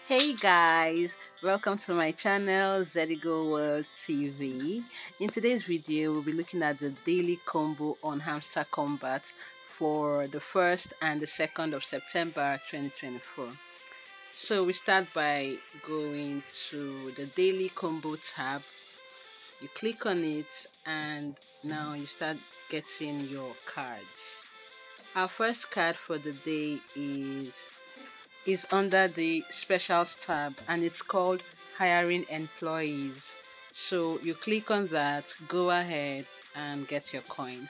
Hey guys, welcome to my channel Zedigo World TV. In today's video, we'll be looking at the daily combo on Hamster Combat for the 1st and the 2nd of September 2024. So we start by going to the daily combo tab. You click on it and now you start getting your cards. Our first card for the day is under the specials tab and it's called hiring employees. So you click on that, go ahead and get your coins.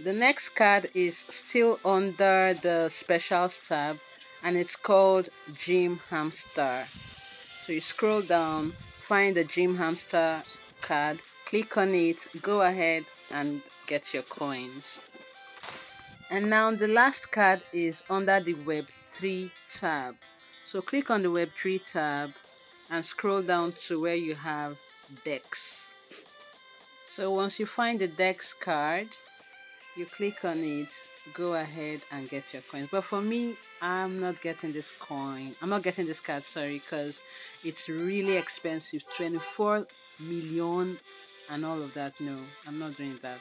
The next card is still under the specials tab and it's called Gym Hamster. So you scroll down, find the Gym Hamster card, click on it, go ahead and get your coins. And now the last card is under the Web3 tab. So click on the Web3 tab and scroll down to where you have Dex. So once you find the Dex card, you click on it, go ahead and get your coins. But for me, I'm not getting this coin. I'm not getting this card, sorry, because it's really expensive. 24 million and all of that. No, I'm not doing that.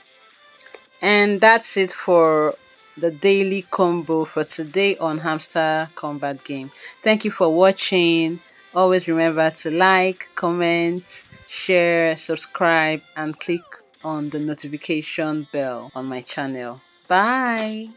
And that's it for the daily combo for today on Hamster Combat Game. Thank you for watching. Always remember to like, comment, share, subscribe, and click on the notification bell on my channel. Bye.